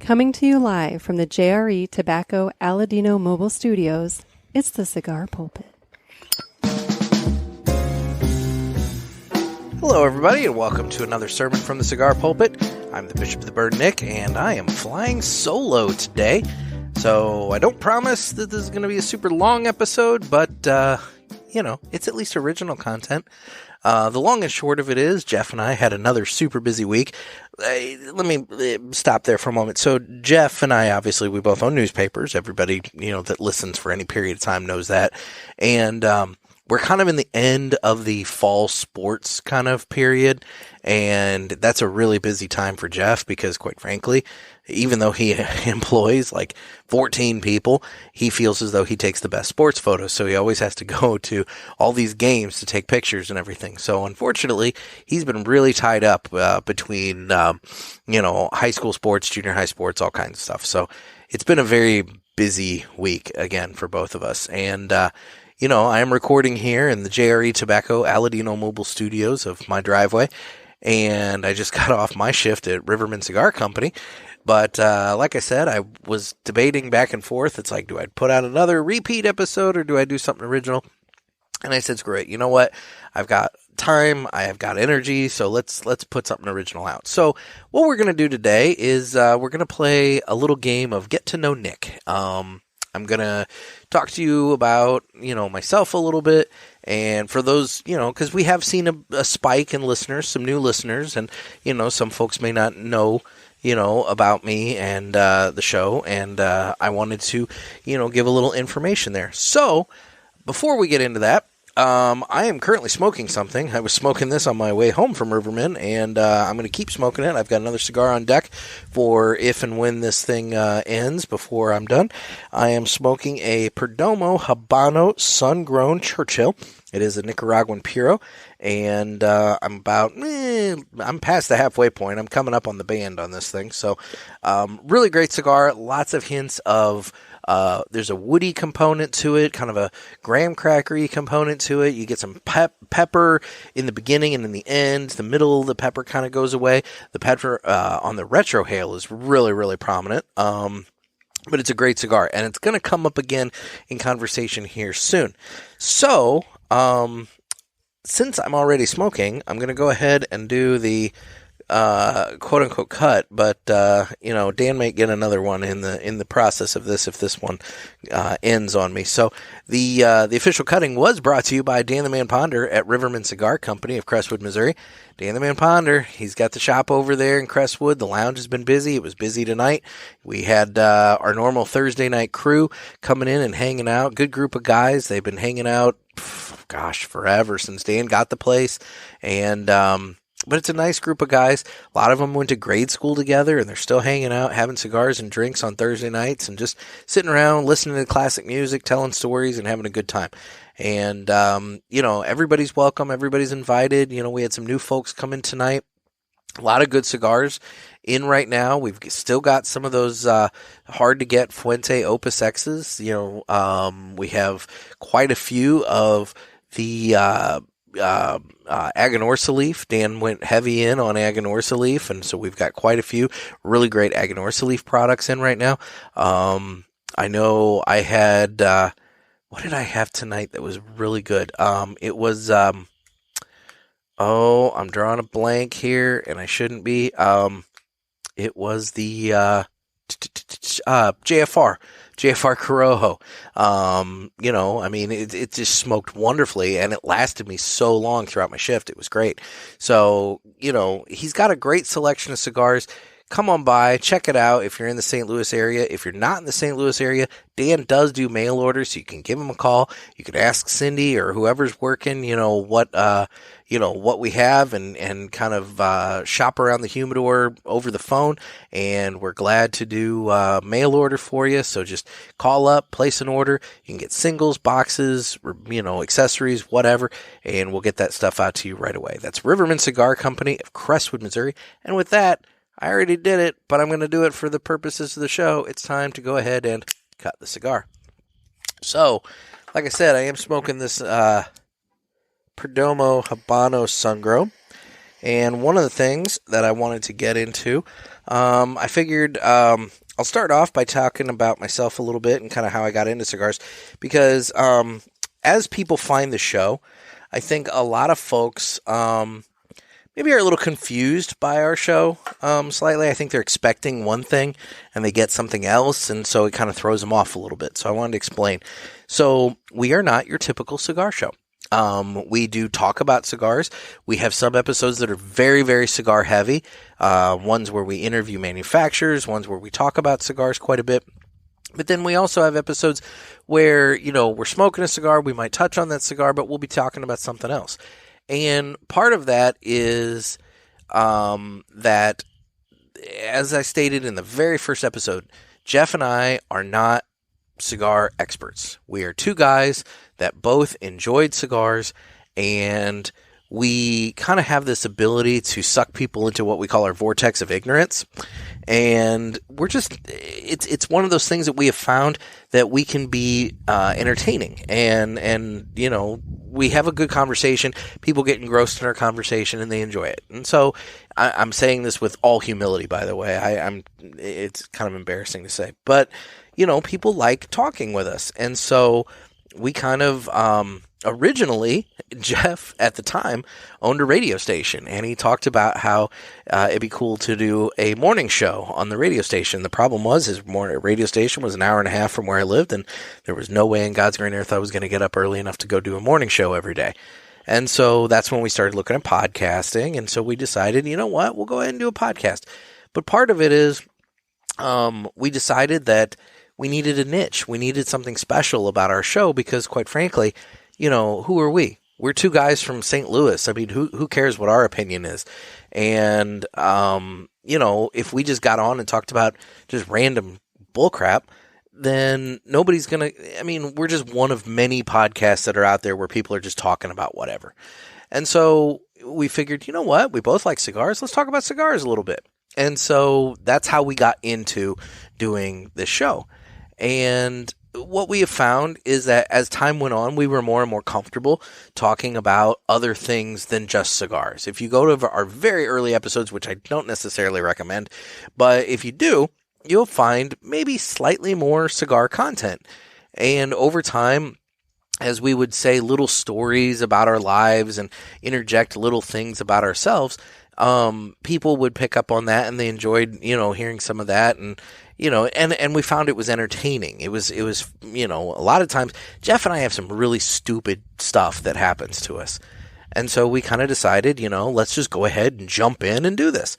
Coming to you live from the JRE Tobacco Aladino Mobile Studios, it's the Cigar Pulpit. Hello, everybody, and welcome to another sermon from the Cigar Pulpit. I'm the Bishop of the Bird, Nick, and I am flying solo today. So I don't promise that this is going to be a super long episode, but, it's at least original content. The long and short of it is, Jeff and I had another super busy week. Let me stop there for a moment. So Jeff and I, obviously, we both own newspapers. Everybody, that listens for any period of time knows that. And we're kind of in the end of the fall sports kind of period. And that's a really busy time for Jeff because, quite frankly, even though he employs like 14 people, he feels as though he takes the best sports photos. So he always has to go to all these games to take pictures and everything. So unfortunately, he's been really tied up between, high school sports, junior high sports, all kinds of stuff. So it's been a very busy week again for both of us. And, I am recording here in the JRE Tobacco Aladino Mobile Studios of my driveway. And I just got off my shift at Riverman Cigar Company. But like I said, I was debating back and forth. It's like, do I put out another repeat episode or do I do something original? And I said, screw it. You know what? I've got time. I have got energy. So let's put something original out. So what we're going to do today is we're going to play a little game of Get to Know Nick. I'm going to talk to you about, myself a little bit. And for those, because we have seen a spike in listeners, some new listeners, and, some folks may not know, about me and the show. And I wanted to, give a little information there. So before we get into that, I am currently smoking something. I was smoking this on my way home from Riverman, and I'm going to keep smoking it. I've got another cigar on deck for if and when this thing ends before I'm done. I am smoking a Perdomo Habano Sungrown Churchill. It is a Nicaraguan Puro, and I'm past the halfway point. I'm coming up on the band on this thing. So really great cigar. Lots of hints of there's a woody component to it, kind of a graham crackery component to it. You get some pepper in the beginning and in the end. The middle, the pepper kind of goes away. The pepper on the retrohale is really, really prominent. But it's a great cigar, and it's going to come up again in conversation here soon. So, since I'm already smoking, I'm going to go ahead and do the quote-unquote cut, but Dan may get another one in the process of this if this one ends on me. So the official cutting was brought to you by Dan the Man Ponder at Riverman Cigar Company of Crestwood, Missouri. Dan the Man Ponder, he's got the shop over there in Crestwood. The lounge has been busy. It was busy tonight. We had our normal Thursday night crew coming in and hanging out. Good group of guys. They've been hanging out, forever since Dan got the place. And but it's a nice group of guys. A lot of them went to grade school together, and they're still hanging out, having cigars and drinks on Thursday nights, and just sitting around, listening to classic music, telling stories, and having a good time. And, everybody's welcome. Everybody's invited. We had some new folks come in tonight. A lot of good cigars in right now. We've still got some of those hard to get Fuente Opus X's. We have quite a few of the Aganorsa leaf. Dan went heavy in on Aganorsa leaf, and so we've got quite a few really great Aganorsa leaf products in right now. I know I had what did I have tonight that was really good? It was I'm drawing a blank here, and I shouldn't be. It was the JFR Corojo. It just smoked wonderfully, and it lasted me so long throughout my shift. It was great. So, he's got a great selection of cigars. Come on by, check it out if you're in the St. Louis area. If you're not in the St. Louis area, Dan does do mail orders, so you can give him a call. You can ask Cindy or whoever's working, what we have and kind of shop around the humidor over the phone. And we're glad to do mail order for you. So just call up, place an order. You can get singles, boxes, accessories, whatever, and we'll get that stuff out to you right away. That's Riverman Cigar Company of Crestwood, Missouri. And with that, I already did it, but I'm going to do it for the purposes of the show. It's time to go ahead and cut the cigar. So, like I said, I am smoking this Perdomo Habano Sungrown. And one of the things that I wanted to get into, I figured I'll start off by talking about myself a little bit and kind of how I got into cigars, because as people find the show, I think a lot of folks maybe are a little confused by our show slightly. I think they're expecting one thing and they get something else, and so it kind of throws them off a little bit. So I wanted to explain. So we are not your typical cigar show. We do talk about cigars. We have some episodes that are very, very cigar heavy. Ones where we interview manufacturers, ones where we talk about cigars quite a bit. But then we also have episodes where, we're smoking a cigar. We might touch on that cigar, but we'll be talking about something else. And part of that is that, as I stated in the very first episode, Jeff and I are not cigar experts. We are two guys that both enjoyed cigars, and we kind of have this ability to suck people into what we call our vortex of ignorance. And we're just, it's one of those things that we have found that we can be entertaining, and we have a good conversation. People get engrossed in our conversation and they enjoy it. And so I'm saying this with all humility, by the way. It's kind of embarrassing to say, but people like talking with us. And so we kind of, originally, Jeff at the time owned a radio station, and he talked about how it'd be cool to do a morning show on the radio station. The problem was his radio station was an hour and a half from where I lived, and there was no way in God's green earth I was going to get up early enough to go do a morning show every day. And so that's when we started looking at podcasting, and so we decided, you know what, we'll go ahead and do a podcast. But part of it is we decided that we needed a niche. We needed something special about our show because, quite frankly, who are we? We're two guys from St. Louis. I mean, who cares what our opinion is? And, if we just got on and talked about just random bullcrap, then nobody's going to, we're just one of many podcasts that are out there where people are just talking about whatever. And so we figured, you know what? We both like cigars. Let's talk about cigars a little bit. And so that's how we got into doing this show. And what we have found is that as time went on, we were more and more comfortable talking about other things than just cigars. If you go to our very early episodes, which I don't necessarily recommend, but if you do, you'll find maybe slightly more cigar content. And over time, as we would say little stories about our lives and interject little things about ourselves, people would pick up on that, and they enjoyed, hearing some of that. And, and we found it was entertaining. It was, a lot of times Jeff and I have some really stupid stuff that happens to us. And so we kind of decided, let's just go ahead and jump in and do this.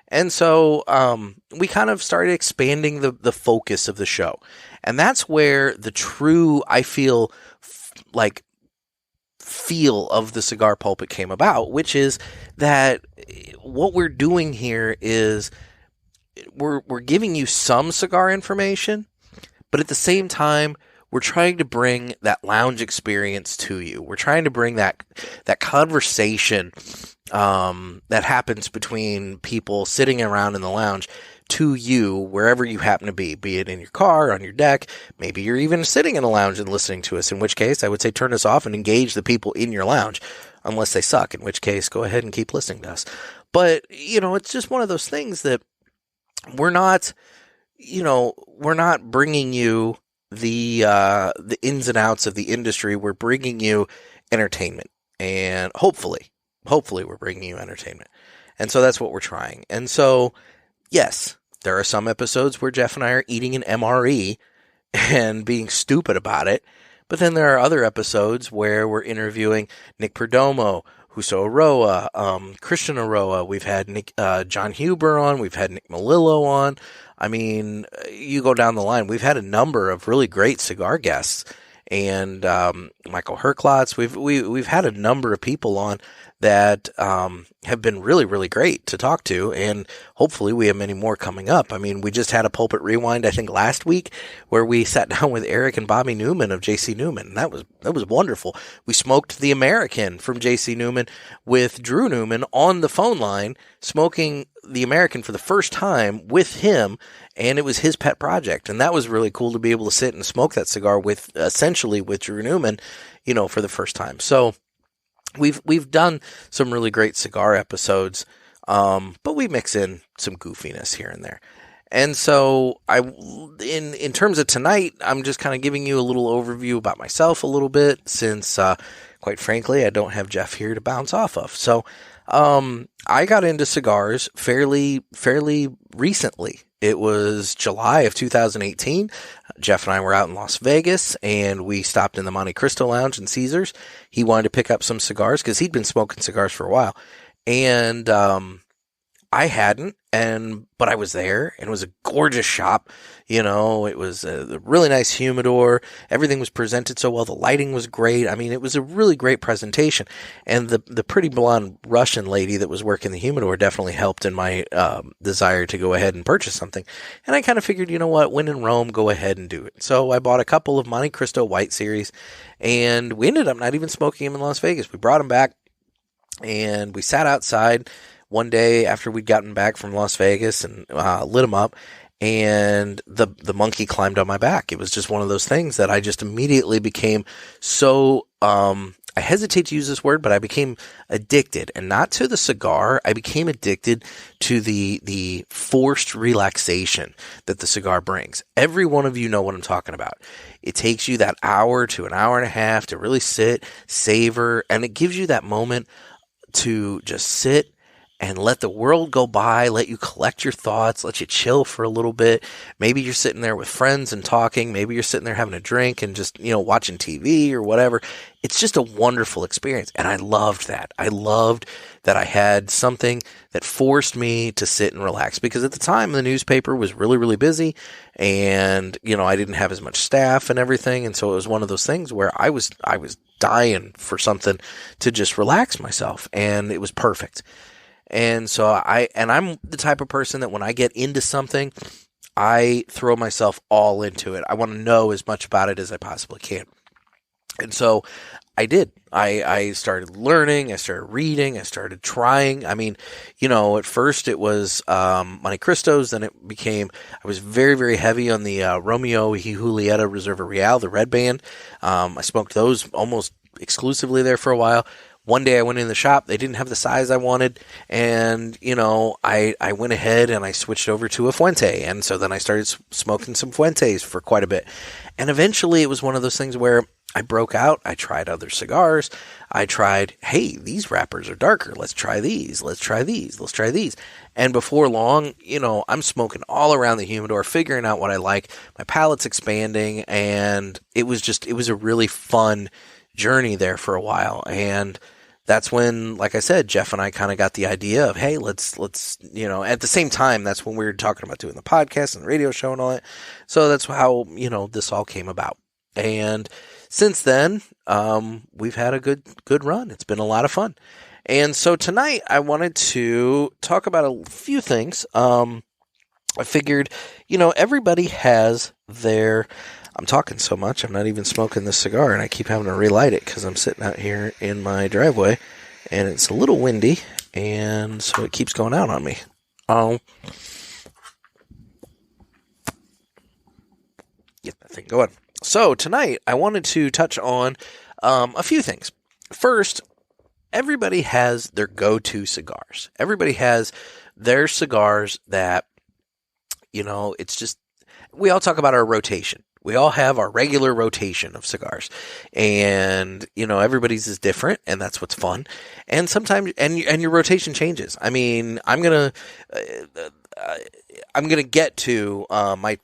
And so, we kind of started expanding the focus of the show. And that's where the true, I feel of the Cigar Pulpit came about, which is that what we're doing here is we're giving you some cigar information, but at the same time, we're trying to bring that lounge experience to you. We're trying to bring that conversation that happens between people sitting around in the lounge to you wherever you happen to be it in your car, on your deck. Maybe you're even sitting in a lounge and listening to us, in which case I would say turn us off and engage the people in your lounge, unless they suck, in which case go ahead and keep listening to us. But, it's just one of those things that we're not bringing you the ins and outs of the industry. We're bringing you entertainment, and hopefully we're bringing you entertainment. And so that's what we're trying. And so, yes, there are some episodes where Jeff and I are eating an MRE and being stupid about it. But then there are other episodes where we're interviewing Nick Perdomo, Huso Aroa, Christian Aroa. We've had John Huber on. We've had Nick Melillo on. I mean, you go down the line. We've had a number of really great cigar guests, and Michael Herklotz. We've had a number of people on that have been really, really great to talk to, and hopefully we have many more coming up. I mean, we just had a Pulpit Rewind, I think, last week, where we sat down with Eric and Bobby Newman of JC Newman. That was wonderful. We smoked the American from JC Newman with Drew Newman on the phone line, smoking the American for the first time with him, and it was his pet project. And that was really cool to be able to sit and smoke that cigar with Drew Newman, for the first time. So we've done some really great cigar episodes, but we mix in some goofiness here and there. And so in terms of tonight, I'm just kind of giving you a little overview about myself a little bit, since quite frankly, I don't have Jeff here to bounce off of. So I got into cigars fairly recently. It was July of 2018. Jeff and I were out in Las Vegas, and we stopped in the Monte Cristo Lounge in Caesars. He wanted to pick up some cigars because he'd been smoking cigars for a while. And I hadn't, but I was there, and it was a gorgeous shop. You know, it was a really nice humidor. Everything was presented so well. The lighting was great. I mean, it was a really great presentation. And the pretty blonde Russian lady that was working the humidor definitely helped in my desire to go ahead and purchase something. And I kind of figured, you know what, when in Rome, go ahead and do it. So I bought a couple of Monte Cristo White Series, and we ended up not even smoking them in Las Vegas. We brought them back, and we sat outside one day after we'd gotten back from Las Vegas and lit them up, and the monkey climbed on my back. It was just one of those things that I just immediately became so, I hesitate to use this word, but I became addicted, and not to the cigar. I became addicted to the forced relaxation that the cigar brings. Every one of you know what I'm talking about. It takes you that hour to an hour and a half to really sit, savor, and it gives you that moment to just sit and let the world go by, let you collect your thoughts, let you chill for a little bit. Maybe you're sitting there with friends and talking. Maybe you're sitting there having a drink and just, watching TV or whatever. It's just a wonderful experience. And I loved that. I loved that I had something that forced me to sit and relax, because at the time the newspaper was really, really busy, and, I didn't have as much staff and everything. And so it was one of those things where I was dying for something to just relax myself, and it was perfect. And so I'm the type of person that when I get into something, I throw myself all into it. I want to know as much about it as I possibly can. And so I did. I started learning, I started reading, I started trying. I mean, at first it was Monte Cristos, then it became, I was very, very heavy on the Romeo y Julieta Reserva Real, the red band. I smoked those almost exclusively there for a while. One day I went in the shop, they didn't have the size I wanted, and, I went ahead and I switched over to a Fuente, and so then I started smoking some Fuentes for quite a bit. And eventually it was one of those things where I broke out, I tried other cigars, I tried, hey, these wrappers are darker, let's try these, let's try these, let's try these. And before long, I'm smoking all around the humidor, figuring out what I like, my palate's expanding, and it was a really fun journey there for a while. And that's when, like I said, Jeff and I kind of got the idea of, hey, let's, at the same time, that's when we were talking about doing the podcast and the radio show and all that. So that's how, this all came about. And since then, we've had a good run. It's been a lot of fun. And so tonight I wanted to talk about a few things. I figured, everybody has their, I'm talking so much, I'm not even smoking this cigar, and I keep having to relight it because I'm sitting out here in my driveway, and it's a little windy, and so it keeps going out on me. Get that thing going. So tonight, I wanted to touch on a few things. First, everybody has their go-to cigars. Everybody has their cigars that, it's just, we all talk about our rotation. We all have our regular rotation of cigars, and, everybody's is different, and that's what's fun. And sometimes, and your rotation changes. I mean, I'm going to get to, my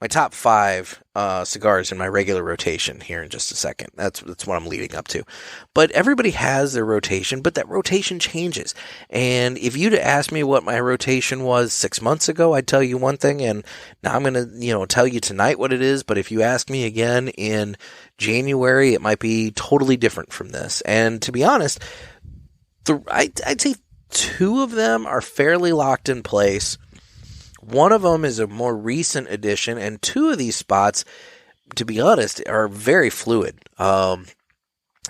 top five cigars in my regular rotation here in just a second. That's what I'm leading up to. But everybody has their rotation, but that rotation changes. And if you'd asked me what my rotation was 6 months ago, I'd tell you one thing, and now I'm going to, tell you tonight what it is. But if you ask me again in January, it might be totally different from this. And to be honest, I'd say two of them are fairly locked in place. One of them is a more recent addition, and two of these spots, to be honest, are very fluid.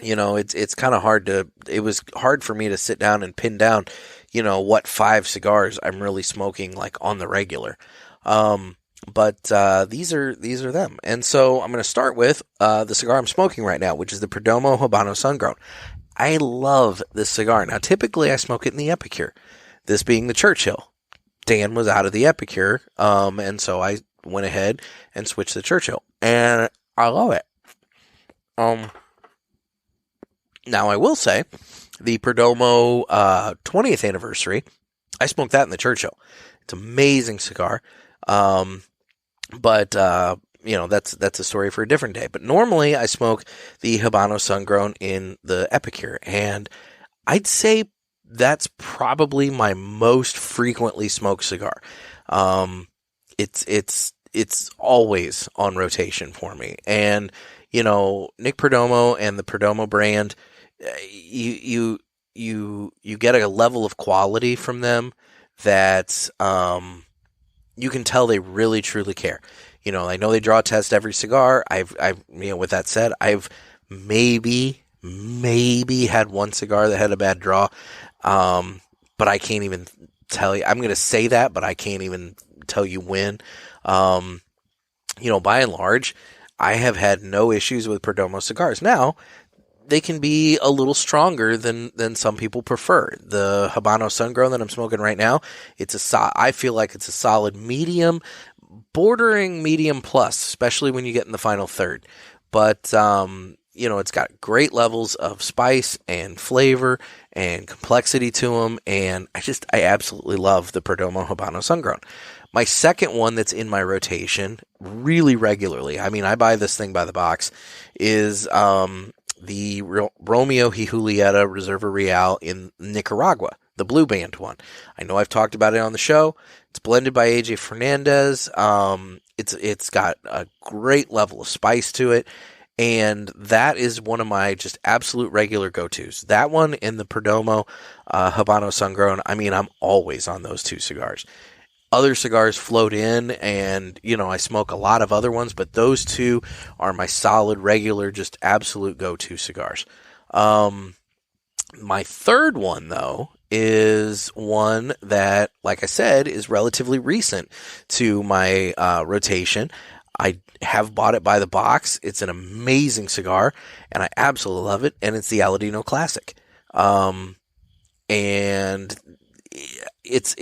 It's kind of hard it was hard for me to sit down and pin down, what 5 cigars I'm really smoking like on the regular. But these are them. And so I'm going to start with the cigar I'm smoking right now, which is the Perdomo Habano Sungrown. I love this cigar. Now, typically I smoke it in the Epicure, this being the Churchill. Dan was out of the Epicure, and so I went ahead and switched to Churchill, and I love it. Now I will say, the Perdomo 20th anniversary, I smoked that in the Churchill. It's an amazing cigar, but that's a story for a different day. But normally I smoke the Habano Sungrown in the Epicure, and I'd say that's probably my most frequently smoked cigar. It's always on rotation for me. And, Nick Perdomo and the Perdomo brand, you get a level of quality from them that, you can tell they really truly care. I know they draw test every cigar. With that said, I've maybe had one cigar that had a bad draw. But I can't even tell you. I'm going to say that, but I can't even tell you when. By and large, I have had no issues with Perdomo cigars. Now, they can be a little stronger than some people prefer. The Habano Sungrown that I'm smoking right now, I feel like it's a solid medium, bordering medium plus, especially when you get in the final third. But, it's got great levels of spice and flavor and complexity to them, and I absolutely love the Perdomo Habano Sungrown. My second one that's in my rotation really regularly, I buy this thing by the box, is the Romeo y Julieta Reserva Real in Nicaragua, the blue band one. I know I've talked about it on the show. It's blended by AJ Fernandez. It's got a great level of spice to it. And that is one of my just absolute regular go-tos. That one and the Perdomo Habano Sungrown, I'm always on those two cigars. Other cigars float in, and, I smoke a lot of other ones, but those two are my solid, regular, just absolute go-to cigars. My third one, though, is one that, like I said, is relatively recent to my rotation. I have bought it by the box. It's an amazing cigar, and I absolutely love it. And it's the Aladino Classic. And it's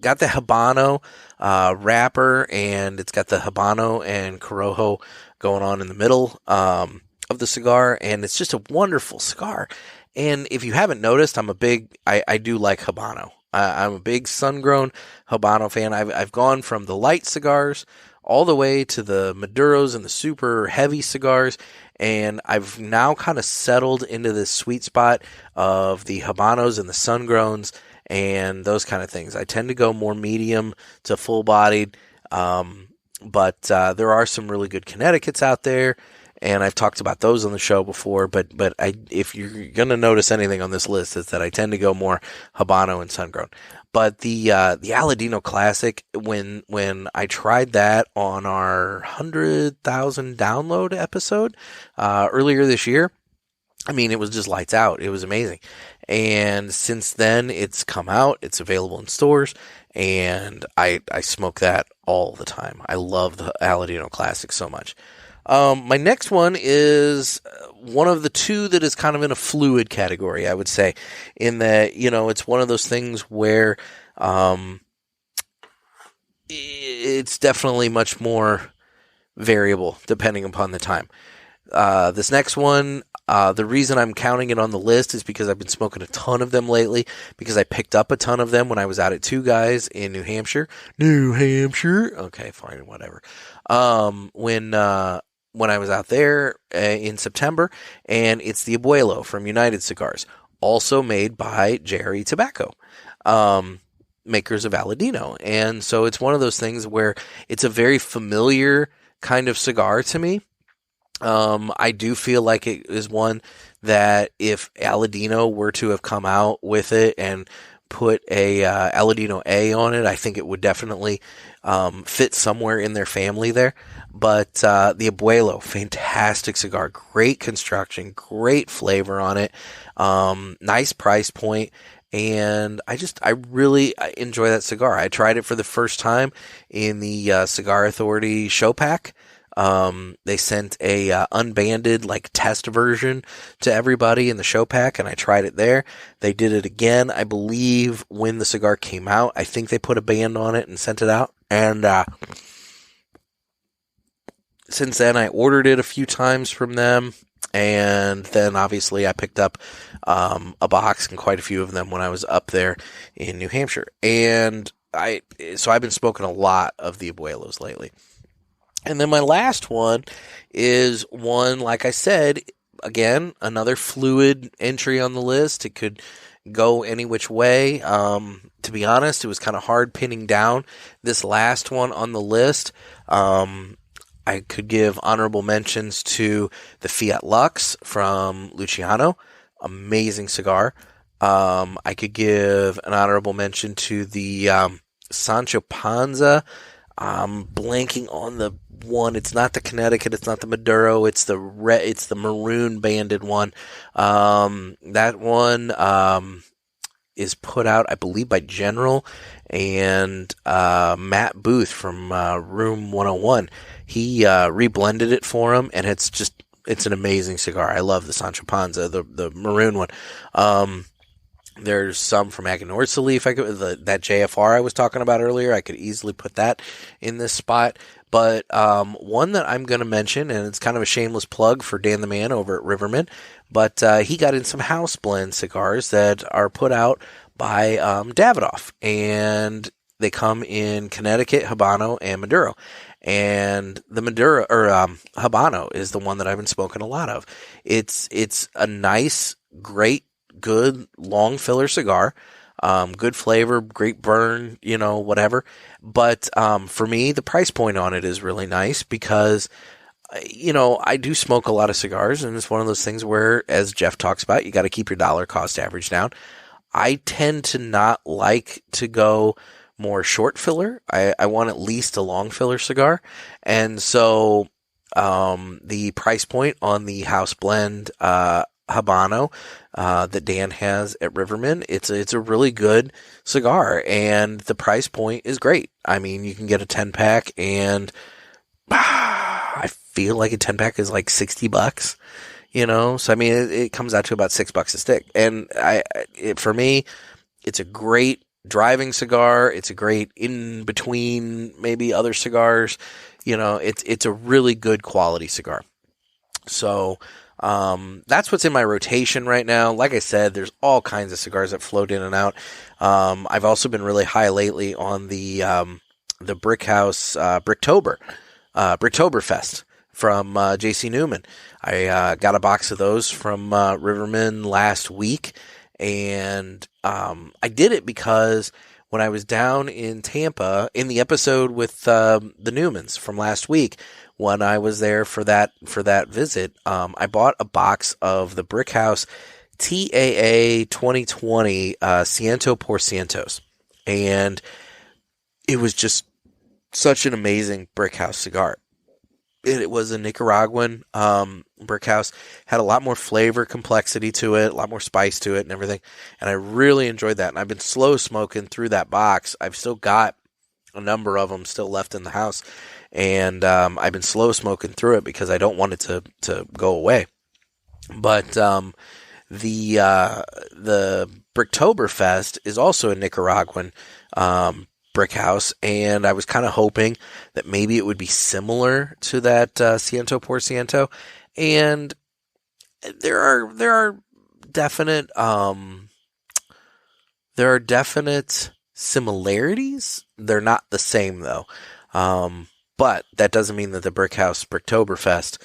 got the Habano wrapper, and it's got the Habano and Corojo going on in the middle of the cigar, and it's just a wonderful cigar. And if you haven't noticed, I do like Habano. I'm a big sun-grown Habano fan. I've gone from the light cigars all the way to the Maduros and the super heavy cigars, and I've now kind of settled into this sweet spot of the Habanos and the sun-growns and those kind of things. I tend to go more medium to full-bodied, but there are some really good Connecticut's out there, and I've talked about those on the show before, but if you're going to notice anything on this list, it's that I tend to go more Habano and sun-grown. But the Aladino Classic, when I tried that on our 100,000 download episode earlier this year, it was just lights out. It was amazing. And since then, it's come out. It's available in stores, and I smoke that all the time. I love the Aladino Classic so much. My next one is one of the two that is kind of in a fluid category, I would say, in that, it's one of those things where it's definitely much more variable depending upon the time. This next one, the reason I'm counting it on the list is because I've been smoking a ton of them lately, because I picked up a ton of them when I was out at Two Guys in New Hampshire. Okay, fine, whatever. When I was out there in September, and it's the Abuelo from United Cigars, also made by Jerry Tobacco, makers of Aladino. And so it's one of those things where it's a very familiar kind of cigar to me. I do feel like it is one that if Aladino were to have come out with it and put a Aladino A on it, I think it would definitely fit somewhere in their family there. But the Abuelo, fantastic cigar, great construction, great flavor on it, nice price point, and I really enjoy that cigar. I tried it for the first time in the Cigar Authority show pack. They sent a unbanded like test version to everybody in the show pack, and I tried it there. They did it again, I believe, when the cigar came out. I think they put a band on it and sent it out. And since then, I ordered it a few times from them. And then obviously I picked up a box and quite a few of them when I was up there in New Hampshire. And I've been smoking a lot of the Abuelos lately. And then my last one is one, like I said, again, another fluid entry on the list. It could go any which way. To be honest, it was kind of hard pinning down this last one on the list. I could give honorable mentions to the Fiat Lux from Luciano. Amazing cigar. I could give an honorable mention to the Sancho Panza. I'm blanking on the one. It's not the Connecticut. It's not the Maduro. It's the it's the maroon banded one. That one is put out, I believe, by General and Matt Booth from Room 101. He reblended it for him, and it's an amazing cigar. I love the Sancho Panza, the maroon one. There's some from Aganorsa Leaf. That JFR I was talking about earlier, I could easily put that in this spot. But one that I'm going to mention, and it's kind of a shameless plug for Dan the Man over at Riverman, but he got in some house blend cigars that are put out by Davidoff, and they come in Connecticut, Habano, and Maduro. And the Maduro or Habano is the one that I've been smoking a lot of. It's a nice, great, good long filler cigar. Good flavor, great burn, whatever. But for me, the price point on it is really nice because, I do smoke a lot of cigars, and it's one of those things where, as Jeff talks about, you got to keep your dollar cost average down. I tend to not like to go more short filler. I want at least a long filler cigar. And so the price point on the house blend Habano that Dan has at Riverman, it's a really good cigar, and the price point is great. I mean, you can get a 10-pack, and I feel like a 10-pack is like $60, so I mean, it comes out to about $6 a stick. And for me, it's a great driving cigar. It's a great in between maybe other cigars. It's a really good quality cigar. So that's what's in my rotation right now. Like I said, there's all kinds of cigars that float in and out. I've also been really high lately on the Brick House Bricktoberfest from JC Newman. I got a box of those from Riverman last week, and I did it because when I was down in Tampa in the episode with the Newmans from last week, when I was there for that visit, I bought a box of the Brick House TAA 2020 Ciento por Cientos, and it was just such an amazing Brick House cigar. It was a Nicaraguan Brick House, had a lot more flavor, complexity to it, a lot more spice to it and everything, and I really enjoyed that. And I've been slow smoking through that box. I've still got a number of them still left in the house, and I've been slow smoking through it because I don't want it to go away. But the Bricktoberfest is also a Nicaraguan Brick House, and I was kind of hoping that maybe it would be similar to that Ciento por Ciento, and there are definite similarities. They're not the same though, but that doesn't mean that the Brick House Bricktoberfest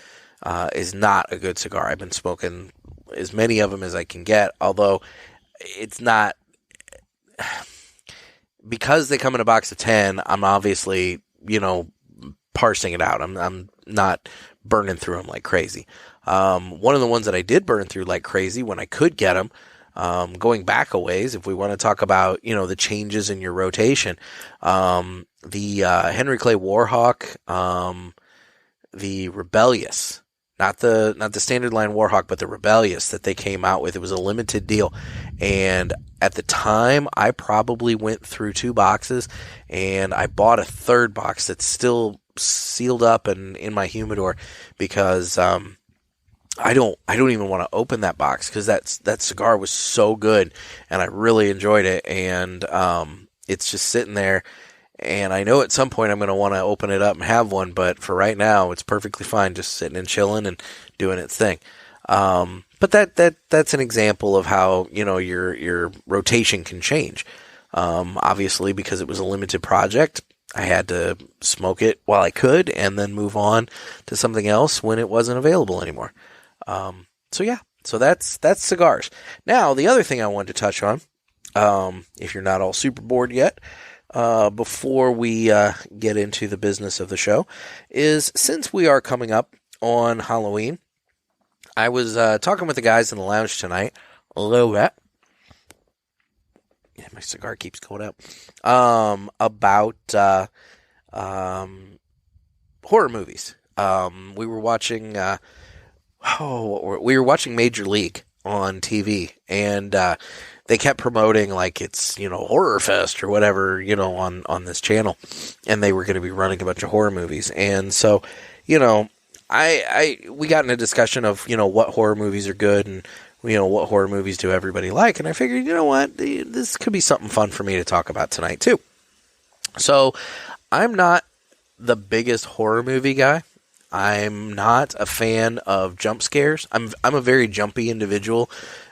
is not a good cigar. I've been smoking as many of them as I can get, although it's not. Because they come in a box of 10, I'm obviously, parsing it out. I'm not burning through them like crazy. One of the ones that I did burn through like crazy when I could get them, going back a ways, if we want to talk about, the changes in your rotation, the Henry Clay Warhawk, the Rebellious not the standard line Warhawk, but the Rebellious that they came out with. It was a limited deal, and at the time, I probably went through 2 boxes, and I bought a 3rd box that's still sealed up and in my humidor because I don't even want to open that box because that cigar was so good, and I really enjoyed it, and it's just sitting there. And I know at some point I'm going to want to open it up and have one, but for right now, it's perfectly fine just sitting and chilling and doing its thing. But that's an example of how, your rotation can change. Obviously, because it was a limited project, I had to smoke it while I could and then move on to something else when it wasn't available anymore. So that's cigars. Now, the other thing I wanted to touch on, if you're not all super bored yet, before we get into the business of the show, is since we are coming up on Halloween, I was talking with the guys in the lounge tonight a little bit. Yeah, my cigar keeps going out. About horror movies. We were watching Major League on TV, and they kept promoting like it's, Horror Fest or whatever, on this channel, and they were going to be running a bunch of horror movies. And so, we got in a discussion of, what horror movies are good and, what horror movies do everybody like. And I figured, this could be something fun for me to talk about tonight too. So I'm not the biggest horror movie guy. I'm not a fan of jump scares. I'm a very jumpy individual.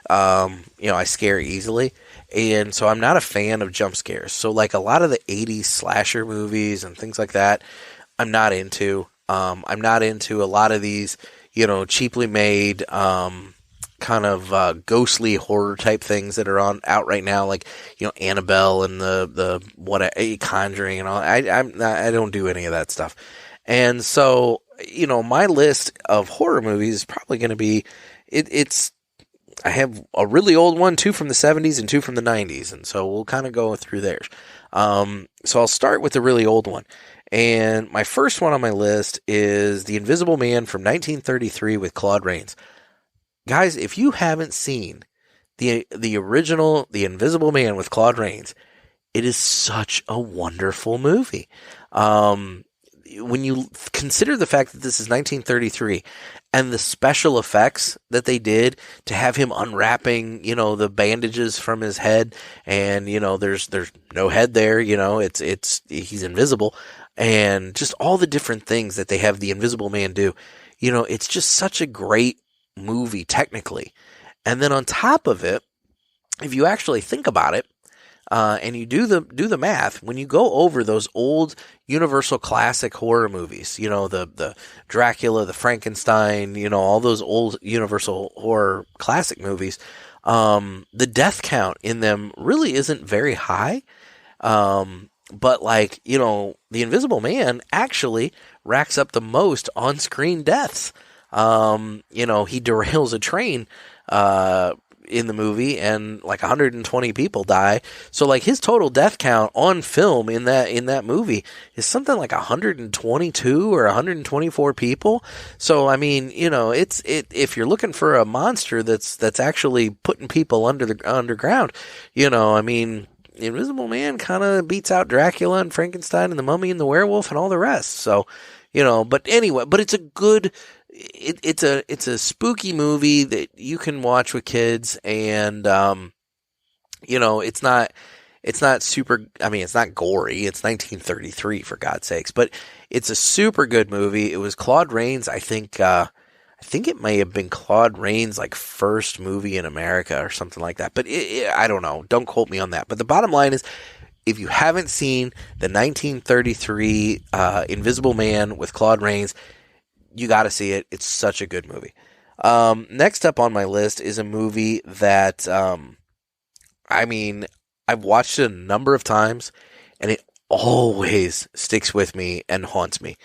I scare easily. And so I'm not a fan of jump scares. So like a lot of the 80s slasher movies and things like that, I'm not into. I'm not into a lot of these, cheaply made, kind of ghostly horror type things that are out right now, like Annabelle and the Conjuring and all. I don't do any of that stuff, and so my list of horror movies is probably going to be I have a really old one, 2 from the 70s and 2 from the 90s, and so we'll kind of go through theirs. So I'll start with the really old one. And my first one on my list is The Invisible Man from 1933 with Claude Rains. Guys, if you haven't seen the original The Invisible Man with Claude Rains, it is such a wonderful movie. When you consider the fact that this is 1933 and the special effects that they did to have him unwrapping, the bandages from his head, and there's no head there, he's invisible, and just all the different things that they have the Invisible Man do, it's just such a great movie technically. And then on top of it, if you actually think about it, and you do the math, when you go over those old Universal classic horror movies, the Dracula, the Frankenstein, all those old Universal horror classic movies, the death count in them really isn't very high. But the Invisible Man actually racks up the most on-screen deaths. He derails a train, in the movie, and 120 people die. So his total death count on film in that movie is something like 122 or 124 people. So I mean, if you're looking for a monster that's actually putting people underground, I mean, Invisible Man kind of beats out Dracula and Frankenstein and the Mummy and the Werewolf and all the rest. So, but anyway, but it's a good. It's a spooky movie that you can watch with kids, and it's not super. I mean, it's not gory. It's 1933 for God's sakes, but it's a super good movie. It was Claude Rains. I think it may have been Claude Rains' first movie in America or something like that. But I don't know. Don't quote me on that. But the bottom line is, if you haven't seen the 1933 Invisible Man with Claude Rains, you got to see it. It's such a good movie. Next up on my list is a movie that, I've watched it a number of times, and it always sticks with me and haunts me,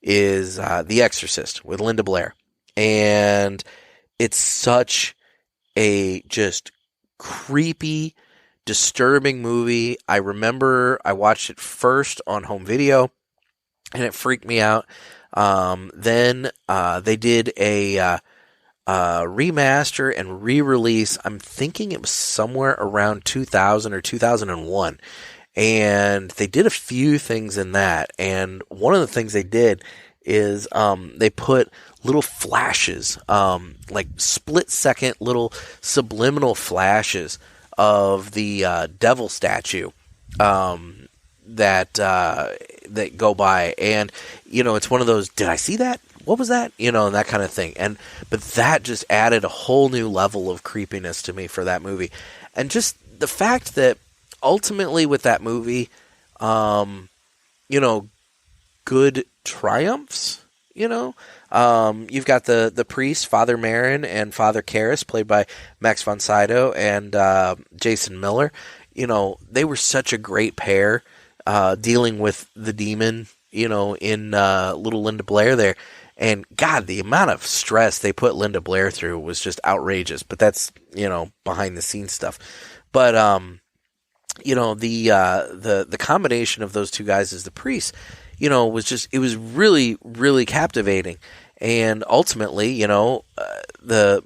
is The Exorcist with Linda Blair. And it's such a just creepy, disturbing movie. I remember I watched it first on home video, and it freaked me out. Then they did a remaster and re-release. I'm thinking it was somewhere around 2000 or 2001. And they did a few things in that. And one of the things they did is they put little flashes, like split-second little subliminal flashes of the devil statue that go by. And, it's one of those, did I see that? What was that? And that kind of thing. But that just added a whole new level of creepiness to me for that movie. And just the fact that ultimately with that movie, good triumphs, you've got the priest, Father Marin and Father Karras, played by Max von Sydow and Jason Miller. They were such a great pair, dealing with the demon, in little Linda Blair there. And God, the amount of stress they put Linda Blair through was just outrageous. But that's, behind the scenes stuff. But, the combination of those two guys as the priest, it was really, really captivating. And ultimately, the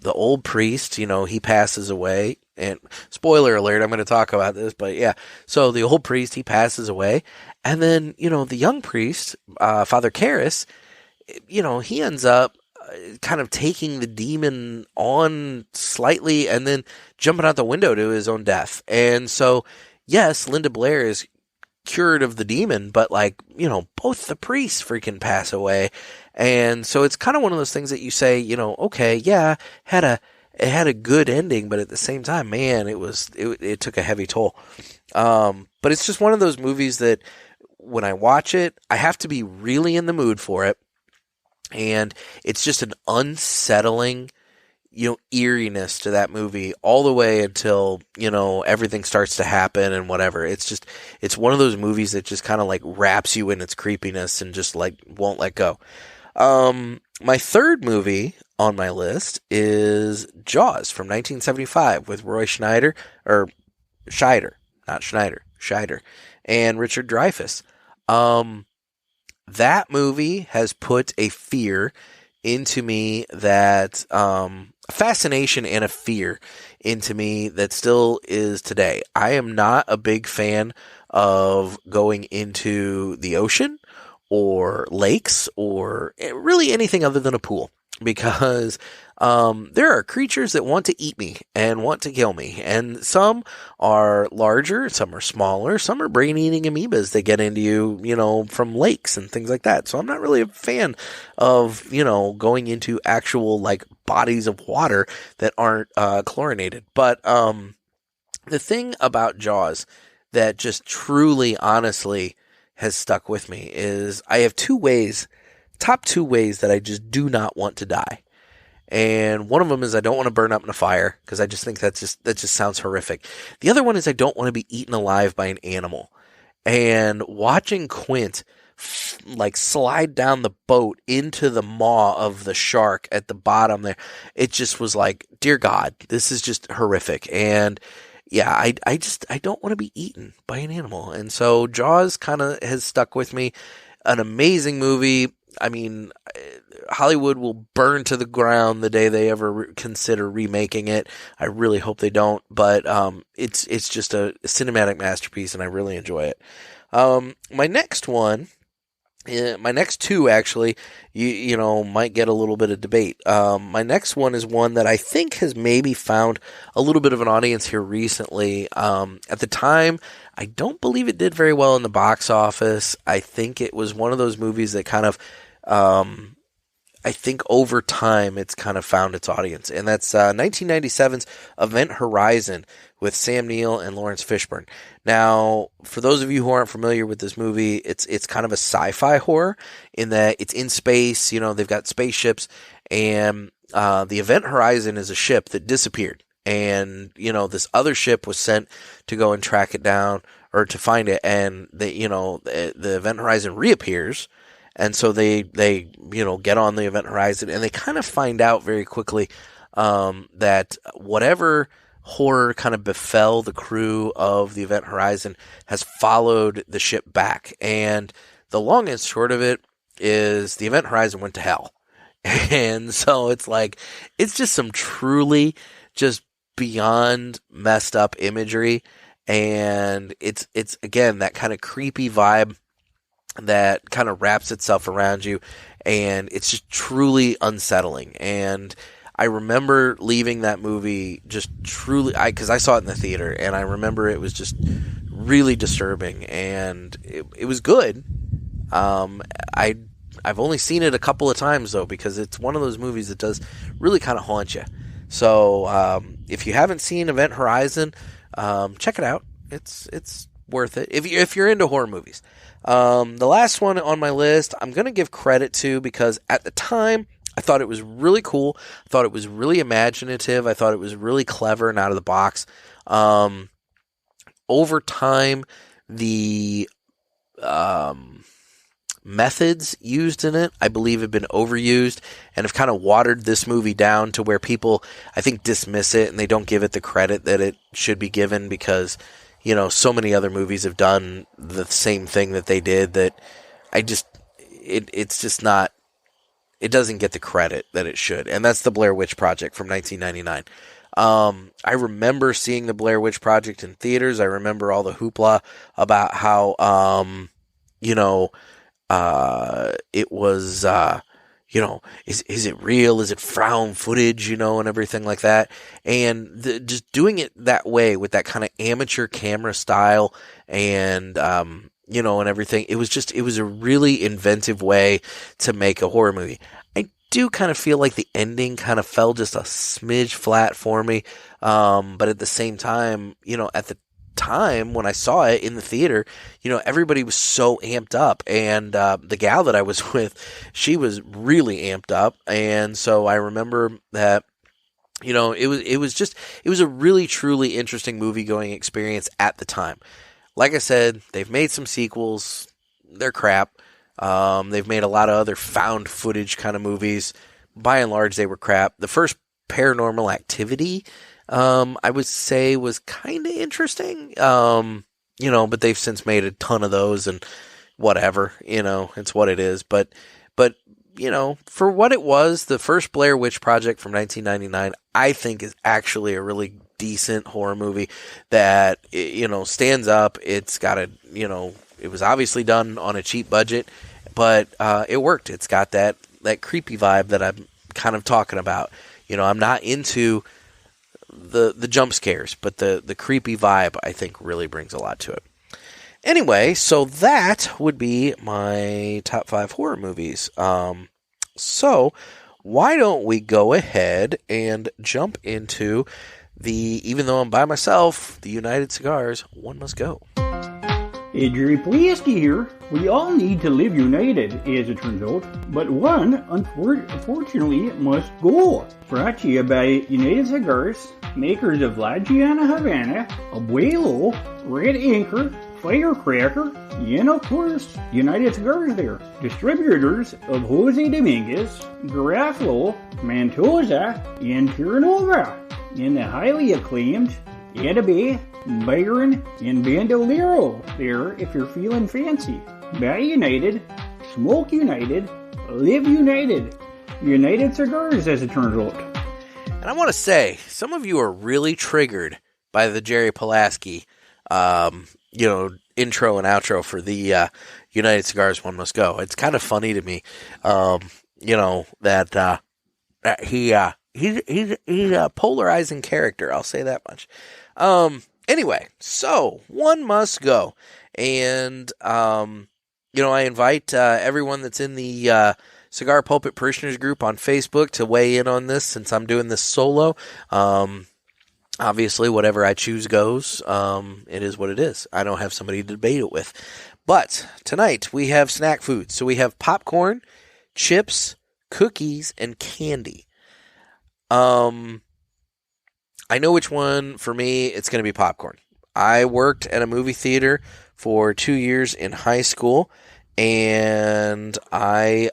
old priest, he passes away. And spoiler alert, I'm going to talk about this, but yeah. So the old priest, he passes away. And then, the young priest, Father Karras, he ends up kind of taking the demon on slightly and then jumping out the window to his own death. And so, yes, Linda Blair is cured of the demon, but both the priests freaking pass away. And so it's kind of one of those things that you say, okay, yeah, it had a good ending, but at the same time, man, it took a heavy toll. But it's just one of those movies that when I watch it, I have to be really in the mood for it. And it's just an unsettling, eeriness to that movie all the way until, everything starts to happen and whatever. It's one of those movies that just kind of wraps you in its creepiness and just won't let go. My third movie on my list is Jaws from 1975 with Roy Scheider, and Richard Dreyfuss. That movie has put a fear into me that, a fascination and a fear into me that still is today. I am not a big fan of going into the ocean or lakes or really anything other than a pool because there are creatures that want to eat me and want to kill me. And some are larger, some are smaller, some are brain-eating amoebas that get into you, from lakes and things like that. So I'm not really a fan of, going into actual bodies of water that aren't chlorinated. But the thing about Jaws that just truly, honestly has stuck with me is I have top two ways that I just do not want to die. And one of them is I don't want to burn up in a fire because I just think that just sounds horrific. The other one is I don't want to be eaten alive by an animal. And watching Quint slide down the boat into the maw of the shark at the bottom there, it just was dear God, this is just horrific. And yeah, I don't want to be eaten by an animal. And so Jaws kind of has stuck with me. An amazing movie. I mean, Hollywood will burn to the ground the day they ever consider remaking it. I really hope they don't, but it's just a cinematic masterpiece, and I really enjoy it. My next two actually, you might get a little bit of debate. My next one is one that I think has maybe found a little bit of an audience here recently. At the time, I don't believe it did very well in the box office. I think it was one of those movies that kind of, I think over time it's kind of found its audience. And that's 1997's Event Horizon with Sam Neill and Lawrence Fishburne. Now, for those of you who aren't familiar with this movie, it's kind of a sci-fi horror in that it's in space. They've got spaceships, and the Event Horizon is a ship that disappeared. And, this other ship was sent to go and track it down or to find it. And the Event Horizon reappears. And so they get on the Event Horizon, and they kind of find out very quickly that whatever horror kind of befell the crew of the Event Horizon has followed the ship back. And the long and short of it is the Event Horizon went to hell. And so it's like, it's just some truly just beyond messed up imagery. And it's again, that kind of creepy vibe that kind of wraps itself around you. And it's just truly unsettling. And I remember leaving that movie just truly, because I saw it in the theater, and I remember it was just really disturbing, and it was good. I've only seen it a couple of times, though, because it's one of those movies that does really kind of haunt you. So if you haven't seen Event Horizon, check it out. It's worth it if you're into horror movies. The last one on my list, I'm going to give credit to, because at the time, I thought it was really cool. I thought it was really imaginative. I thought it was really clever and out of the box. Over time, the methods used in it, I believe, have been overused and have kind of watered this movie down to where people, I think, dismiss it and they don't give it the credit that it should be given, because, you know, so many other movies have done the same thing that they did that it's just not, it doesn't get the credit that it should. And that's the Blair Witch Project from 1999. I remember seeing the Blair Witch Project in theaters. I remember all the hoopla about how, it was, is it real? Is it found footage, and everything like that. And just doing it that way with that kind of amateur camera style and, and everything. It was a really inventive way to make a horror movie. I do kind of feel like the ending kind of fell just a smidge flat for me. But at the same time, at the time when I saw it in the theater, everybody was so amped up, and the gal that I was with, she was really amped up. And so I remember that, it was a really truly interesting movie going experience at the time. Like I said, they've made some sequels. They're crap. They've made a lot of other found footage kind of movies. By and large, they were crap. The first Paranormal Activity, I would say, was kind of interesting. But they've since made a ton of those, and whatever, it's what it is. But for what it was, the first Blair Witch Project from 1999, I think is actually a really decent horror movie that, stands up. It's got it was obviously done on a cheap budget, but it worked. It's got that creepy vibe that I'm kind of talking about. I'm not into the jump scares, but the creepy vibe, I think, really brings a lot to it. Anyway, so that would be my top 5 horror movies. So why don't we go ahead and jump into even though I'm by myself, the United Cigars, One Must Go. Hey, Jerry Pulaski here. We all need to live united, as it turns out, but one, unfortunately, must go. Brought to you by United Cigars, makers of La Giana Havana, Abuelo, Red Anchor, Firecracker, and of course, United Cigars there. Distributors of Jose Dominguez, Garofalo, Mendoza, and Terranova. And the highly acclaimed Atabey, Byron, and Bandolero there if you're feeling fancy. Buy United, smoke United, live United. United Cigars, as it turns out. And I want to say, some of you are really triggered by the Jerry Pulaski, intro and outro for the United Cigars One Must Go. It's kind of funny to me, that he's a polarizing character. I'll say that much. Anyway, so One Must Go. And, I invite everyone that's in the Cigar Pulpit Parishioners group on Facebook to weigh in on this, since I'm doing this solo. Obviously, whatever I choose goes. It is what it is. I don't have somebody to debate it with. But tonight we have snack food. So we have popcorn, chips, cookies, and candy. I know which one for me. It's going to be popcorn. I worked at a movie theater for 2 years in high school, and I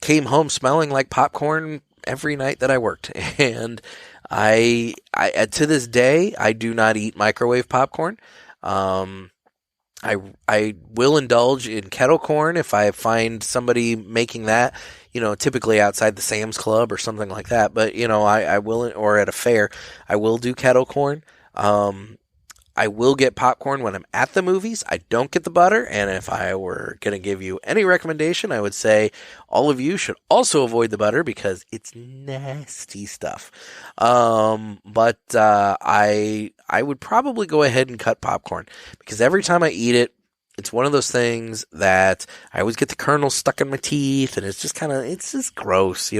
came home smelling like popcorn every night that I worked. And I to this day, I do not eat microwave popcorn. I will indulge in kettle corn if I find somebody making that, typically outside the Sam's Club or something like that. But, I will, or at a fair, I will do kettle corn. I will get popcorn when I'm at the movies. I don't get the butter. And if I were going to give you any recommendation, I would say all of you should also avoid the butter because it's nasty stuff. But I would probably go ahead and cut popcorn because every time I eat it, it's one of those things that I always get the kernels stuck in my teeth and it's just gross,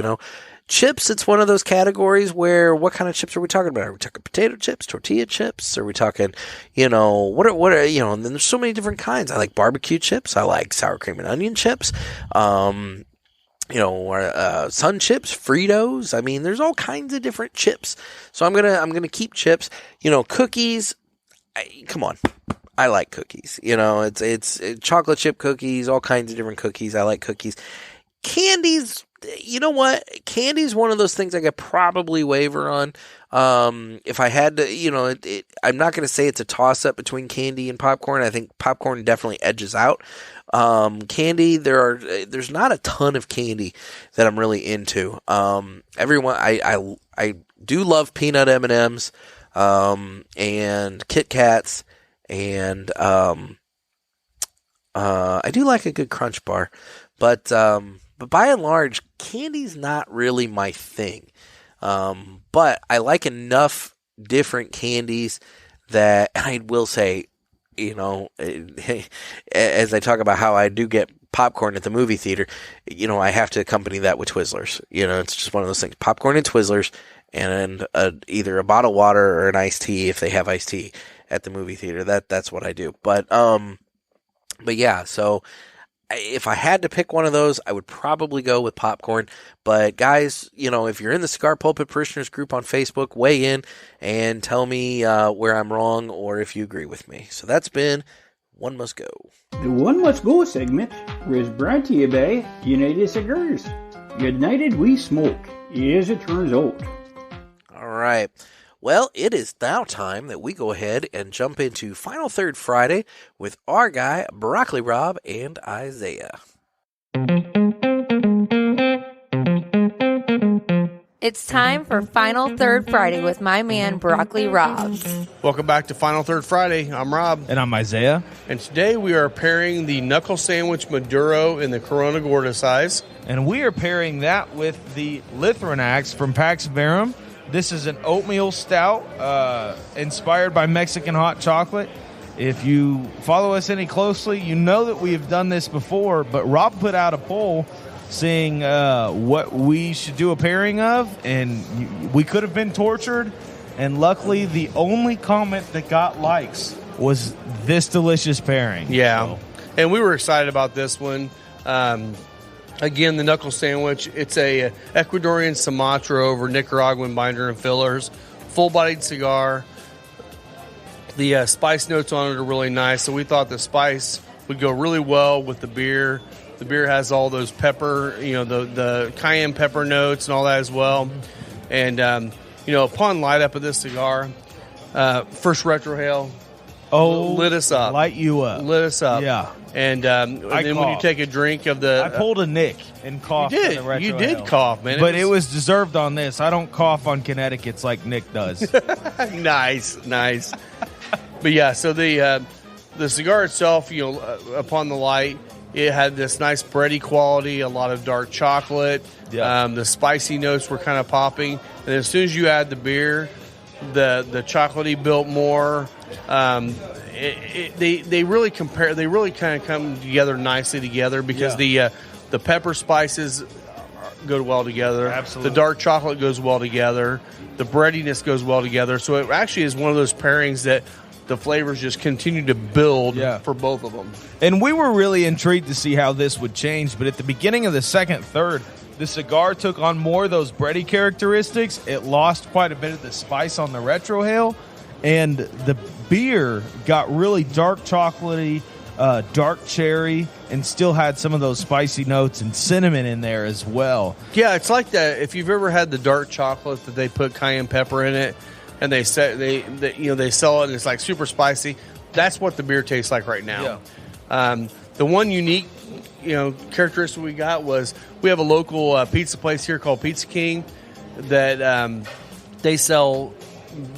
Chips, it's one of those categories where what kind of chips are we talking about? Are we talking potato chips, tortilla chips? Are we talking, what are, and then there's so many different kinds. I like barbecue chips. I like sour cream and onion chips. Sun chips, Fritos. I mean, there's all kinds of different chips. So I'm going to keep chips, cookies. Come on. I like cookies, it's chocolate chip cookies, all kinds of different cookies. I like cookies. Candies, you know what? Candy's one of those things I could probably waver on. If I had to, I'm not going to say it's a toss-up between candy and popcorn. I think popcorn definitely edges out. Candy, there's not a ton of candy that I'm really into. Everyone, I do love peanut M&Ms, and Kit Kats, and I do like a good Crunch Bar, but by and large, candy's not really my thing. But I like enough different candies that I will say, as I talk about how I do get popcorn at the movie theater, I have to accompany that with Twizzlers. It's just one of those things. Popcorn and Twizzlers and either a bottle of water or an iced tea if they have iced tea at the movie theater. That's what I do. But yeah, so if I had to pick one of those, I would probably go with popcorn. But guys, if you're in the Cigar Pulpit Parishioners group on Facebook, weigh in and tell me where I'm wrong or if you agree with me. So that's been One Must Go. The One Must Go segment was brought to you by United Cigars. United we smoke, as it turns out. All right. Well, it is now time that we go ahead and jump into Final Third Friday with our guy, Broccoli Rob and Isaiah. It's time for Final Third Friday with my man, Broccoli Rob. Welcome back to Final Third Friday. I'm Rob. And I'm Isaiah. And today we are pairing the Knuckle Sandwich Maduro in the Corona Gorda size. And we are pairing that with the Lithranax from Pax Verum. This is an oatmeal stout inspired by Mexican hot chocolate. If you follow us any closely, you know that we have done this before, but Rob put out a poll saying what we should do a pairing of, and we could have been tortured, and luckily the only comment that got likes was this delicious pairing. Yeah, and we were excited about this one. Again, the Knuckle Sandwich, it's a Ecuadorian Sumatra over Nicaraguan binder and fillers, full-bodied cigar. The spice notes on it are really nice, so we thought the spice would go really well with the beer. The beer has all those pepper, the cayenne pepper notes and all that as well. And, upon light up of this cigar, first retrohale, lit us up. Light you up. Lit us up. Yeah. And then when you take a drink of the... I pulled a Nick and coughed. You did cough, man. But it was deserved on this. I don't cough on Connecticut's like Nick does. Nice. But yeah, so the cigar itself, upon the light, it had this nice bready quality, a lot of dark chocolate. Yeah. The spicy notes were kind of popping. And as soon as you add the beer, the chocolatey built more. They really compare. They really kind of come together nicely together because the pepper spices go well together. Absolutely. The dark chocolate goes well together. The breadiness goes well together. So it actually is one of those pairings that the flavors just continue to build for both of them. And we were really intrigued to see how this would change. But at the beginning of the second third, the cigar took on more of those bready characteristics. It lost quite a bit of the spice on the retrohale. And the beer got really dark chocolatey, dark cherry, and still had some of those spicy notes and cinnamon in there as well. Yeah, it's like that. If you've ever had the dark chocolate that they put cayenne pepper in it, and they sell it and it's like super spicy. that's what the beer tastes like right now. The one unique, characteristic we got was we have a local pizza place here called Pizza King that they sell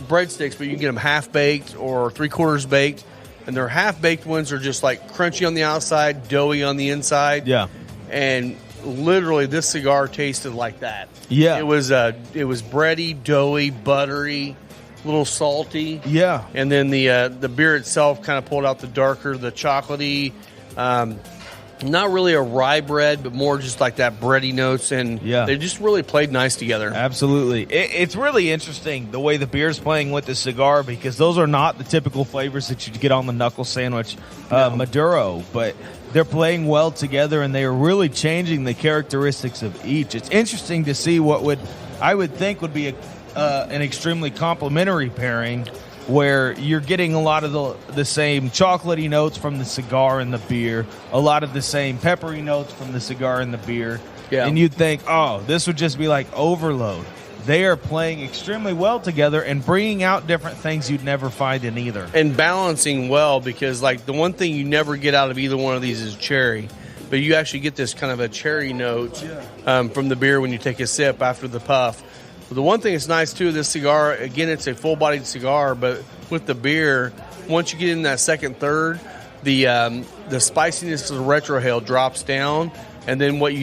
breadsticks, but you can get them half-baked or three-quarters baked. And their half-baked ones are just like crunchy on the outside, doughy on the inside. Yeah. And literally this cigar tasted like that. Yeah. It was bready, doughy, buttery, a little salty. Yeah. And then the beer itself kind of pulled out the darker, the chocolatey, not really a rye bread, but more just like that bready notes, and they just really played nice together. Absolutely. It's really interesting the way the beer's playing with the cigar, because those are not the typical flavors that you get on the knuckle sandwich Maduro, but they're playing well together, and they are really changing the characteristics of each. It's interesting to see what I would think would be an extremely complementary pairing, where you're getting a lot of the same chocolatey notes from the cigar and the beer, a lot of the same peppery notes from the cigar and the beer. Yeah. And you'd think, oh, this would just be like overload. They are playing extremely well together and bringing out different things you'd never find in either. And balancing well, because like the one thing you never get out of either one of these is cherry. But you actually get this kind of a cherry note from the beer when you take a sip after the puff. The one thing that's nice, too, this cigar, again, it's a full-bodied cigar, but with the beer, once you get in that second, third, the spiciness of the retrohale drops down, and then what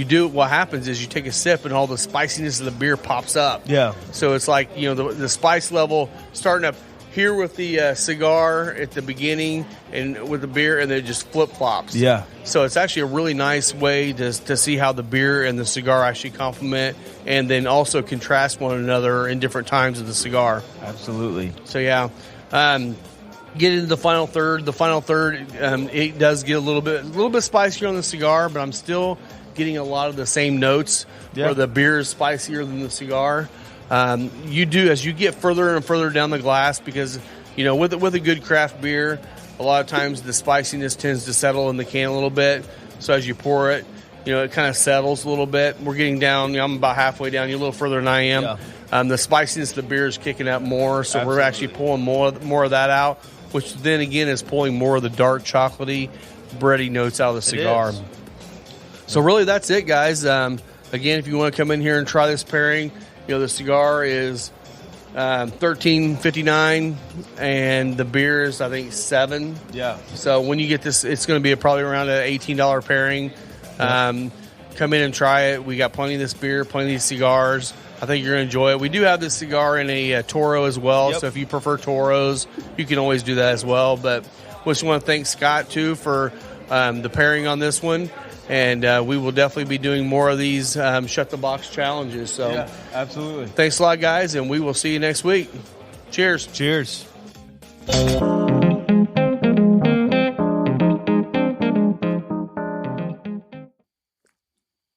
happens is you take a sip and all the spiciness of the beer pops up. Yeah. So it's like, the spice level starting up here with the cigar at the beginning and with the beer, and then it just flip-flops. Yeah. So it's actually a really nice way to see how the beer and the cigar actually complement, and then also contrast one another in different times of the cigar. Absolutely. So, yeah. Get into the final third. The final third, it does get a little bit spicier on the cigar, but I'm still getting a lot of the same notes where the beer is spicier than the cigar. You do, as you get further and further down the glass, because, with a good craft beer, a lot of times the spiciness tends to settle in the can a little bit. So as you pour it, it kind of settles a little bit. We're getting down, I'm about halfway down, you're a little further than I am. Yeah. The spiciness of the beer is kicking up more, so we're actually pulling more of that out, which then again is pulling more of the dark chocolatey, bready notes out of the cigar. So really that's it, guys. Again, if you want to come in here and try this pairing, the cigar is $13.59, and the beer is, I think, $7. Yeah. So when you get this, it's going to be probably around an $18 pairing. Come in and try it. We got plenty of this beer, plenty of these cigars. I think you're going to enjoy it. We do have this cigar in a Toro as well, so if you prefer Toros, you can always do that as well. But we just want to thank Scott, too, for the pairing on this one. And we will definitely be doing more of these shut-the-box challenges. So, yeah, absolutely. Thanks a lot, guys, and we will see you next week. Cheers. Cheers.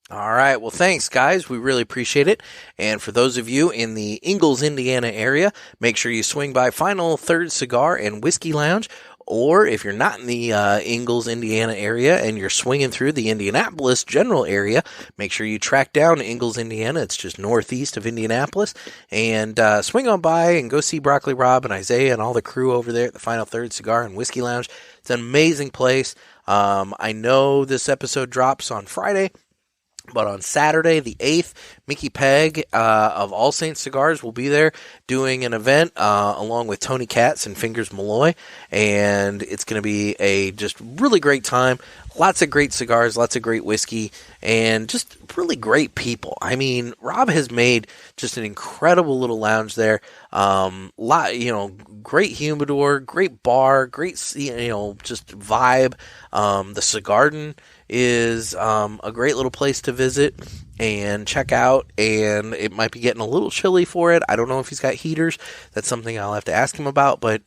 All right. Well, thanks, guys. We really appreciate it. And for those of you in the Ingalls, Indiana area, make sure you swing by Final Third Cigar and Whiskey Lounge. Or if you're not in the Ingalls, Indiana area and you're swinging through the Indianapolis general area, make sure you track down Ingalls, Indiana. It's just northeast of Indianapolis. And swing on by and go see Broccoli Rob and Isaiah and all the crew over there at the Final Third Cigar and Whiskey Lounge. It's an amazing place. I know this episode drops on Friday, but on Saturday, the 8th, Mickey Pegg of All Saints Cigars will be there doing an event along with Tony Katz and Fingers Malloy, and it's going to be a just really great time. Lots of great cigars, lots of great whiskey, and just really great people. I mean, Rob has made just an incredible little lounge there. Great humidor, great bar, great, just vibe. The Cigarden is a great little place to visit and check out, and it might be getting a little chilly for it. I don't know if he's got heaters. That's something I'll have to ask him about, but,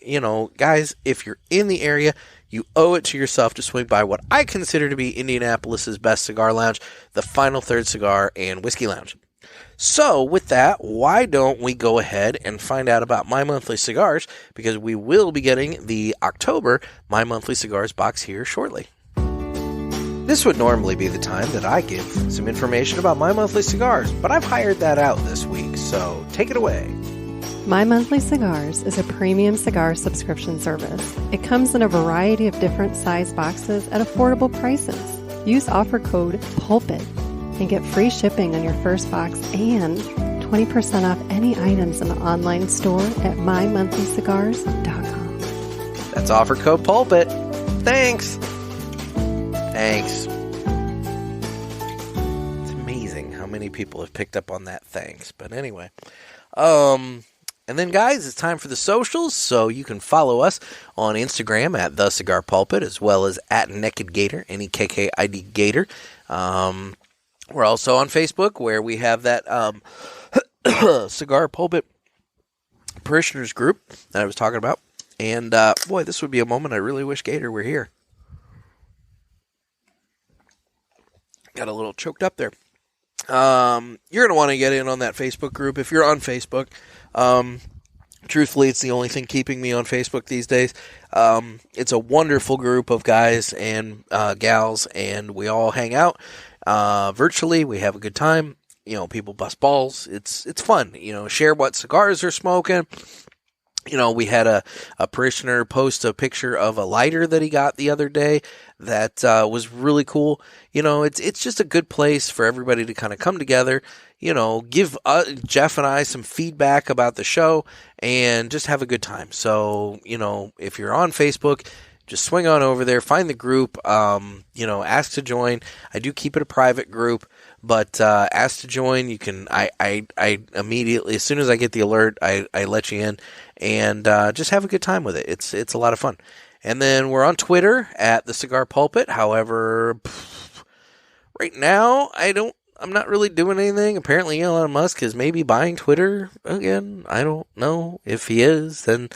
guys, if you're in the area, you owe it to yourself to swing by what I consider to be Indianapolis's best cigar lounge, the Final Third Cigar and Whiskey Lounge. So, with that, why don't we go ahead and find out about My Monthly Cigars, because we will be getting the October My Monthly Cigars box here shortly. This would normally be the time that I give some information about My Monthly Cigars, but I've hired that out this week, so take it away. My Monthly Cigars is a premium cigar subscription service. It comes in a variety of different size boxes at affordable prices. Use offer code PULPIT and get free shipping on your first box and 20% off any items in the online store at mymonthlycigars.com. That's offer code PULPIT. Thanks. It's amazing how many people have picked up on that thanks. But anyway, and then guys, it's time for the socials. So you can follow us on Instagram at The Cigar Pulpit, as well as at Naked Gator, NEKKID Gator. We're also on Facebook, where we have that Cigar Pulpit Parishioners group that I was talking about. And boy, this would be a moment I really wish Gator were here. Got a little choked up there. You're going to want to get in on that Facebook group if you're on Facebook. Truthfully, it's the only thing keeping me on Facebook these days. It's a wonderful group of guys and gals, and we all hang out virtually. We have a good time. You know, people bust balls. It's fun. You know, share what cigars they're smoking. You know, we had a parishioner post a picture of a lighter that he got the other day that was really cool. You know, it's just a good place for everybody to kind of come together, you know, give Jeff and I some feedback about the show and just have a good time. So, you know, if you're on Facebook, just swing on over there, find the group, you know, ask to join. I do keep it a private group, but ask to join. You can, I immediately, as soon as I get the alert, I let you in and just have a good time with it. It's a lot of fun. And then we're on Twitter at The Cigar Pulpit. However, right now, I'm not really doing anything. Apparently, Elon Musk is maybe buying Twitter again. I don't know. If he is, then,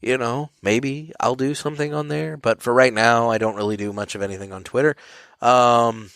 you know, maybe I'll do something on there. But for right now, I don't really do much of anything on Twitter. And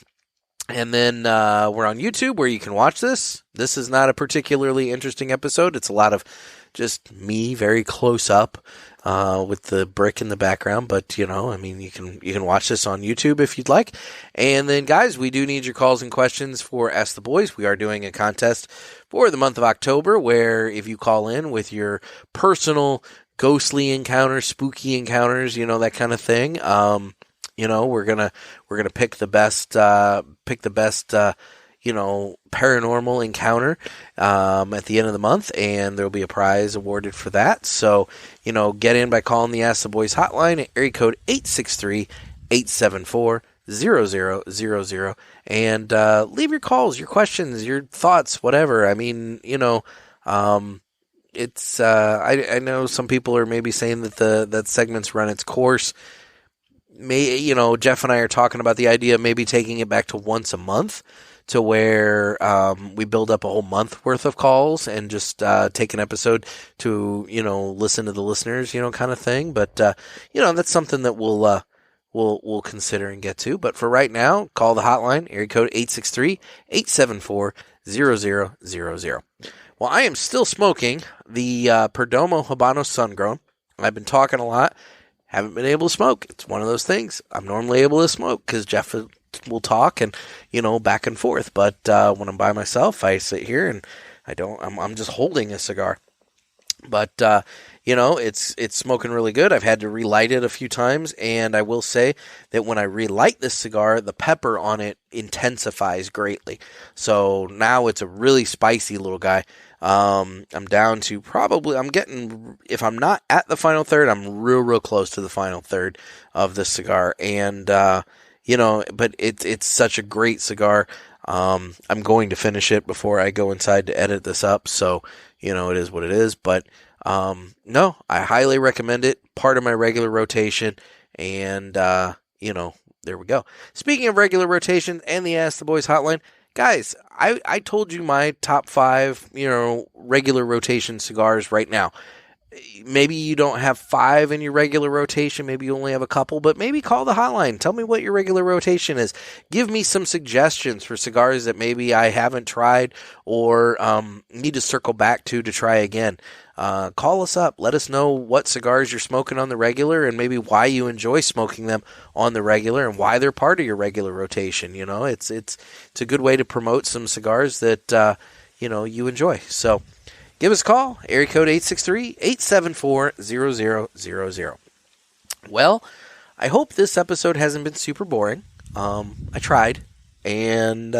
then we're on YouTube where you can watch this. This is not a particularly interesting episode. It's a lot of just me very close up with the brick in the background. But, you know, I mean, you can watch this on YouTube if you'd like. And then, guys, we do need your calls and questions for Ask the Boys. We are doing a contest for the month of October where if you call in with your personal ghostly encounters, spooky encounters, you know, that kind of thing, you know, we're gonna pick the best, you know, paranormal encounter at the end of the month, and there'll be a prize awarded for that. So, you know, get in by calling the Ask the Boys hotline at area code 863-874-0000, and leave your calls, your questions, your thoughts, whatever. I mean, you know, it's I know some people are maybe saying that that segment's run its course. You know, Jeff and I are talking about the idea of maybe taking it back to once a month, to where we build up a whole month worth of calls and just take an episode to, you know, listen to the listeners, you know, kind of thing. But you know, that's something that we'll consider and get to. But for right now, call the hotline, area code 863-874-0000. Well, I am still smoking the Perdomo Habano Sungrown. I've been talking a lot. Haven't been able to smoke. It's one of those things. I'm normally able to smoke because Jeff will talk and, you know, back and forth. But when I'm by myself, I sit here and I'm just holding a cigar. But, you know, it's smoking really good. I've had to relight it a few times. And I will say that when I relight this cigar, the pepper on it intensifies greatly. So now it's a really spicy little guy. I'm down to if I'm not at the final third, I'm real close to the final third of this cigar. And, you know, but it's such a great cigar. I'm going to finish it before I go inside to edit this up. So, you know, it is what it is. But, no, I highly recommend it. Part of my regular rotation. And, you know, there we go. Speaking of regular rotation and the Ask the Boys hotline, guys, I told you my top 5, you know, regular rotation cigars right now. Maybe you don't have 5 in your regular rotation. Maybe you only have a couple, but maybe call the hotline. Tell me what your regular rotation is. Give me some suggestions for cigars that maybe I haven't tried or need to circle back to try again. Call us up. Let us know what cigars you're smoking on the regular and maybe why you enjoy smoking them on the regular and why they're part of your regular rotation. You know, it's a good way to promote some cigars that, you know, you enjoy. So, give us a call, area code 863-874-0000. Well, I hope this episode hasn't been super boring. I tried, and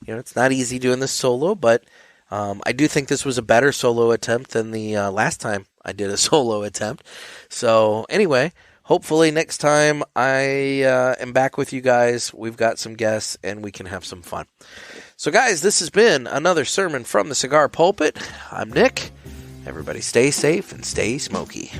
it's not easy doing this solo, but I do think this was a better solo attempt than the last time I did a solo attempt. So anyway, hopefully next time I am back with you guys, we've got some guests, and we can have some fun. So guys, this has been another sermon from the Cigar Pulpit. I'm Nick. Everybody stay safe and stay smoky.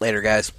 Later, guys.